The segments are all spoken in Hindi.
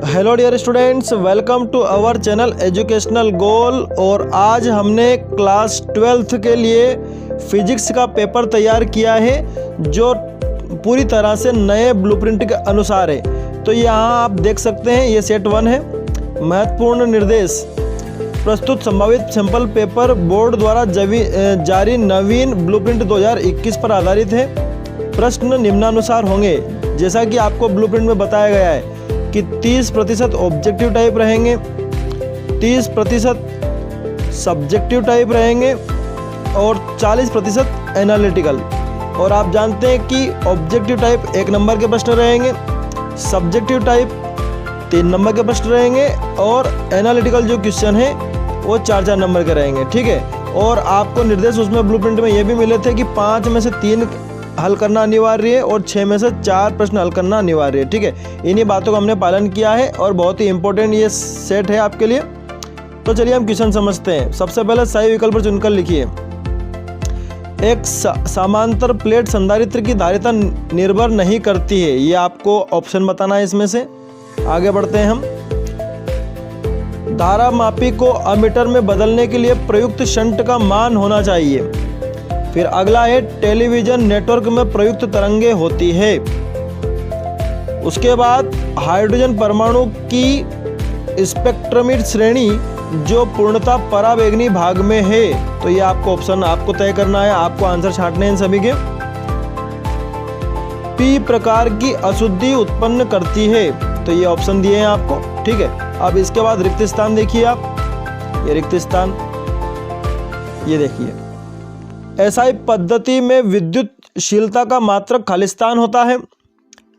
Hello dear students, welcome to our channel educational goal. और आज हमने क्लास 12th के लिए फिजिक्स का पेपर तैयार किया है जो पूरी तरह से नए ब्लूप्रिंट के अनुसार है। तो यहाँ आप देख सकते हैं, ये सेट 1 है। महत्वपूर्ण निर्देश: प्रस्तुत संभावित सैंपल पेपर बोर्ड द्वारा जारी नवीन ब्लूप्रिंट 2021 पर आधारित है। प्रश्न निम्नानुसार होंगे। जैसा कि आपको ब्लूप्रिंट में बताया गया है कि 30% ऑब्जेक्टिव टाइप रहेंगे, 30% सब्जेक्टिव टाइप रहेंगे और 40% एनालिटिकल। और आप जानते हैं कि ऑब्जेक्टिव टाइप 1 नंबर के प्रश्न रहेंगे, सब्जेक्टिव टाइप 3 नंबर के प्रश्न रहेंगे और एनालिटिकल जो क्वेश्चन है वो 4-4 नंबर के रहेंगे। ठीक है। और आपको निर्देश उसमें ब्लूप्रिंट में ये भी मिले थे कि 5 में से 3 हल करना अनिवार्य है और 6 में से 4 प्रश्न हल करना अनिवार्य है। ठीक है। इन्हीं बातों का हमने पालन किया है और बहुत ही इंपॉर्टेंट ये सेट है आपके लिए। तो चलिए हम क्वेश्चन समझते हैं। सबसे पहले सही विकल्प पर चुनकर लिखिए। एक समांतर प्लेट संधारित्र की धारिता निर्भर नहीं करती है। ये आपको ऑप्शन बताना है इसमें से। आगे बढ़ते हैं हम। धारा मापी को अमीटर में बदलने के लिए प्रयुक्त शंट का मान होना चाहिए। फिर अगला है, टेलीविजन नेटवर्क में प्रयुक्त तरंगे होती है। उसके बाद हाइड्रोजन परमाणु की स्पेक्ट्रमिड श्रेणी जो पूर्णतः पराबैंगनी भाग में है। तो ये आपको ऑप्शन आपको तय करना है, आपको आंसर छांटने हैं सभी के। पी प्रकार की अशुद्धि उत्पन्न करती है। तो ये ऑप्शन दिए हैं आपको। ठीक है। अब इसके बाद रिक्त स्थान देखिए आप। ये रिक्त स्थान ये देखिए। एसआई पद्धति में विद्युतशीलता का मात्रक खालिस्तान होता है।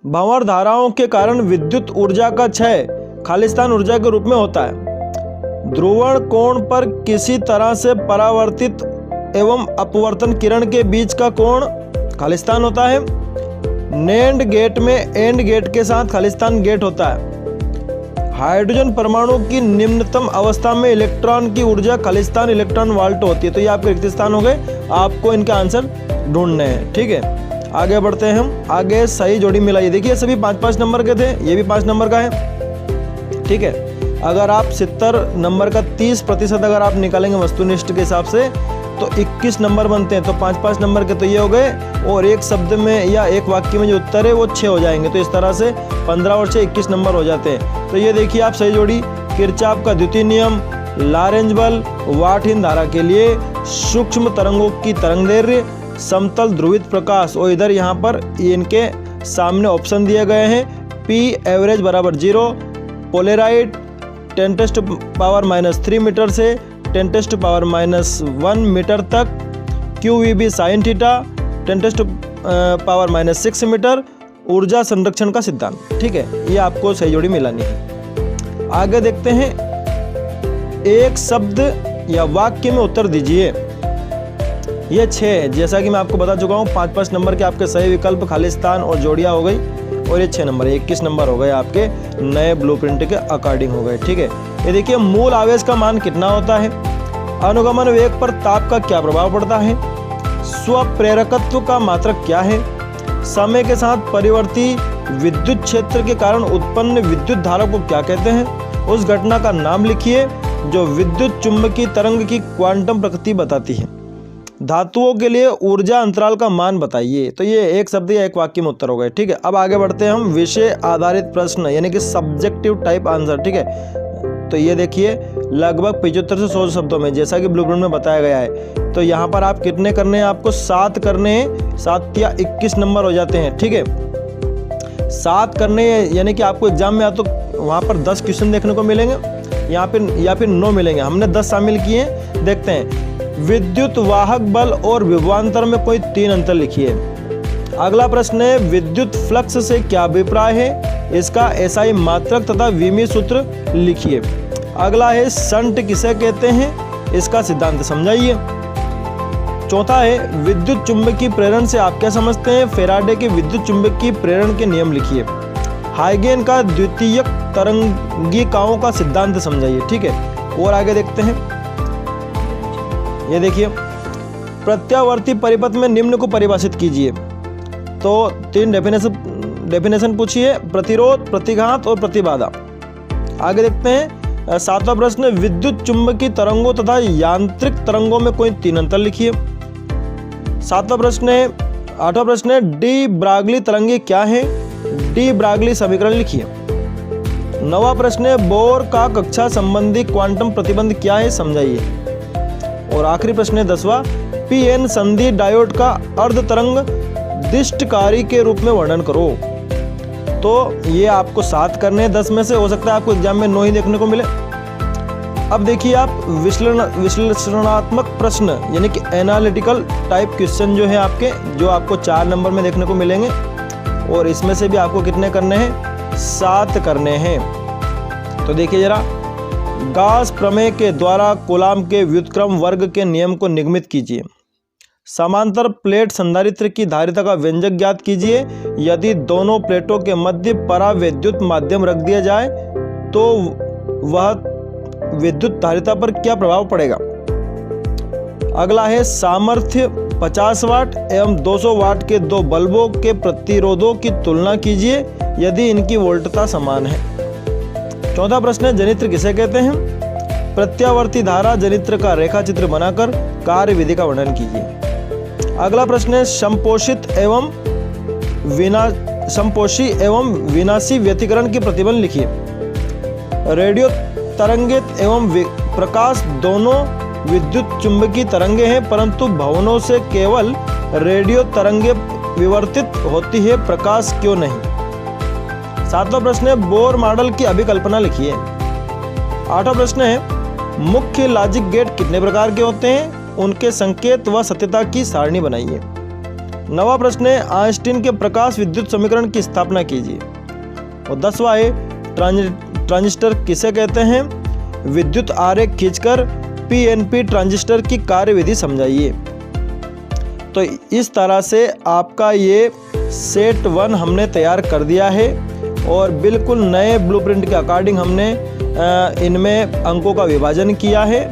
भंवर धाराओं के कारण विद्युत ऊर्जा का क्षय खालिस्तान ऊर्जा के रूप में होता है। ध्रुवण कोण पर किसी तरह से परावर्तित एवं अपवर्तन किरण के बीच का कोण खालिस्तान होता है। नैंड गेट में एंड गेट के साथ खालिस्तान गेट होता है। हाइड्रोजन परमाणु की निम्नतम अवस्था में इलेक्ट्रॉन की ऊर्जा खालिस्तान इलेक्ट्रॉन वोल्ट होती है। तो ये आपके रिक्त स्थान हो गए। आपको इनका आंसर ढूंढने हैं। ठीक है। आगे बढ़ते हैं हम। आगे सही जोड़ी मिलाइए। देखिए सभी 5-5 नंबर के थे, ये भी 5 नंबर का है। ठीक है। अगर आप 70 नंबर का 30% अगर आप निकालेंगे वस्तुनिष्ठ के हिसाब से तो 21 नंबर बनते हैं। तो 5-5 नंबर के तो ये हो गए। और एक शब्द में या एक वाक्य में जो उत्तर है वो 6 हो जाएंगे। तो इस तरह से 15 और 6 21 नंबर हो जाते हैं। तो ये देखिए आप सही जोड़ी। किरचॉफ का द्वितीय नियम, लॉरेंज बल, वाटहीन धारा के लिए सूक्ष्म तरंगों की तरंगदैर्घ्य, समतल ध्रुवित प्रकाश। और इधर यहाँ पर इनके सामने ऑप्शन दिए गए हैं। पी एवरेज बराबर 0, पोलेराइड 10⁻³ मीटर से 10⁻⁻1 मीटर तक, QVB साइन थीटा 10⁻⁻6 मीटर, ऊर्जा संरक्षण का सिद्धांत। ठीक है। ये आपको सही जोड़ी मिलानी है। आगे देखते हैं। एक शब्द या वाक्य में उत्तर दीजिए। ये 6 है। जैसा कि मैं आपको बता चुका हूँ, 5-5 नंबर के आपके सही विकल्प खालिस्तान और जोड़ियाँ हो गई। और ये 6 नंबर 21 नंबर हो गए आपके नए ब्लूप्रिंट के अकॉर्डिंग हो गए। ठीक है। ये देखिए, मूल आवेश का मान कितना होता है, अनुगमन वेग पर ताप का क्या प्रभाव पड़ता है, स्वप्रेरकत्व का मात्रक क्या है, समय के साथ परिवर्ती विद्युत क्षेत्र के कारण उत्पन्न विद्युत धारा को क्या कहते हैं, उस घटना का नाम लिखिए जो विद्युत चुंबकीय तरंग की क्वांटम प्रकृति बताती है, धातुओं के लिए ऊर्जा अंतराल का मान बताइए। तो ये एक शब्द या एक वाक्य में उत्तर हो गए। ठीक है। अब आगे बढ़ते हैं हम। विषय आधारित प्रश्न यानी कि सब्जेक्टिव टाइप आंसर। ठीक है। तो ये देखिए, लगभग 75 से 100 शब्दों में, जैसा कि ब्लूप्रिंट में बताया गया है। तो यहाँ पर आप कितने करने हैं, आपको 7 करने हैं। 7 या 21 नंबर हो जाते हैं। ठीक है। 7 करने यानी कि आपको एग्जाम में या तो वहाँ पर 10 क्वेश्चन देखने को मिलेंगे या फिर 9 मिलेंगे। हमने 10 शामिल किए हैं। देखते हैं। विद्युत वाहक बल और विभवांतर में कोई 3 अंतर लिखिए। अगला प्रश्न है, विद्युत फ्लक्स से क्या अभिप्राय है, इसका एसआई मात्रक तथा वीमी सूत्र लिखिए। अगला है, शंट किसे कहते हैं, इसका सिद्धांत समझाइए। चौथा है, विद्युत चुंबकीय प्रेरण से आप क्या समझते हैं, फैराडे के विद्युत चुंबकीय प्रेरण के नियम लिखिए। हाइगेन का द्वितीयक तरंगिकाओं का सिद्धांत समझाइए। ठीक है। और आगे देखते हैं। ये देखिए, प्रत्यावर्ती परिपथ में निम्न को परिभाषित कीजिए। तो 3 डेफिनेशन डेफिनेशन पूछी है, प्रतिरोध, प्रतिघात और प्रतिबाधा। आगे देखते हैं 7वां प्रश्न, विद्युत चुंबकीय तरंगों तथा यांत्रिक तरंगों में कोई 3 अंतर लिखिए। 7वां प्रश्न है 8वां प्रश्न है, डी ब्रागली तरंगे क्या है? डी ब्रागली समीकरण लिखिए। 9वां प्रश्न है, बोर का कक्षा संबंधी क्वांटम प्रतिबंध क्या है? समझाइए। और आखिरी प्रश्न है 10वां, पीएन संधि डायोड का अर्ध तरंग दिष्टकारी के रूप में वर्णन करो। तो ये आपको 7 करने हैं 10 में से, हो सकता है आपको एग्जाम में 9 ही देखने को मिले। अब देखिए आप विश्लेषणात्मक प्रश्न यानी कि एनालिटिकल टाइप क्वेश्चन जो है आपके, जो आपको 4 नंबर में देखने को मिलेंगे, और इसमें से भी आपको कितने करने हैं? 7 करने हैं। तो देखिए जरा, गाउस प्रमेय के द्वारा कूलाम के व्युत्क्रम वर्ग के नियम को निगमित कीजिए। समांतर प्लेट संधारित्र की धारिता का व्यंजक ज्ञात कीजिए। यदि दोनों प्लेटों के मध्य परावैद्युत माध्यम रख दिया जाए तो वह विद्युत धारिता पर क्या प्रभाव पड़ेगा? अगला है, सामर्थ्य 50 वाट एवं 200 वाट के 2 बल्बों के प्रतिरोधों की तुलना कीजिए यदि इनकी वोल्टता समान है। 14वां प्रश्न है, जनित्र किसे कहते हैं? प्रत्यावर्ती धारा जनित्र का रेखा चित्र बनाकर कार्य विधि का वर्णन कीजिए। अगला प्रश्न है, समपोषी एवं विनाशी व्यतिकरण की प्रतिबंध लिखिए। रेडियो तरंगित एवं प्रकाश दोनों विद्युत चुंबकीय तरंगे हैं, परंतु भवनों से केवल रेडियो तरंगे विवर्तित होती है, प्रकाश क्यों नहीं? 7वां प्रश्न है, बोर मॉडल की अभिकल्पना लिखिए। 8वां प्रश्न है, मुख्य लॉजिक गेट कितने प्रकार के होते हैं? उनके संकेत व सत्यता की सारणी बनाइए। 9वां प्रश्न है, आइंस्टीन के प्रकाश विद्युत समीकरण की स्थापना कीजिए। और 10वां है, ट्रांजिस्टर किसे कहते हैं? विद्युत आरेख खींचकर पीएनपी ट्रांजिस्टर की कार्यविधि समझाइए। तो इस तरह से आपका ये सेट 1 हमने तैयार कर दिया है, और बिल्कुल नए ब्लूप्रिंट के अकॉर्डिंग हमने इनमें अंकों का विभाजन किया है।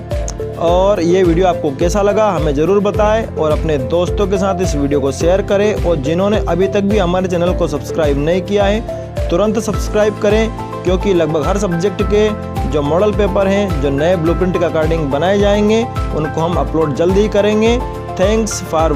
और ये वीडियो आपको कैसा लगा हमें ज़रूर बताएं, और अपने दोस्तों के साथ इस वीडियो को शेयर करें। और जिन्होंने अभी तक भी हमारे चैनल को सब्सक्राइब नहीं किया है तुरंत सब्सक्राइब करें, क्योंकि लगभग हर सब्जेक्ट के जो मॉडल पेपर हैं, जो नए ब्लूप्रिंट के अकॉर्डिंग बनाए जाएंगे, उनको हम अपलोड जल्दी ही करेंगे। Thanks for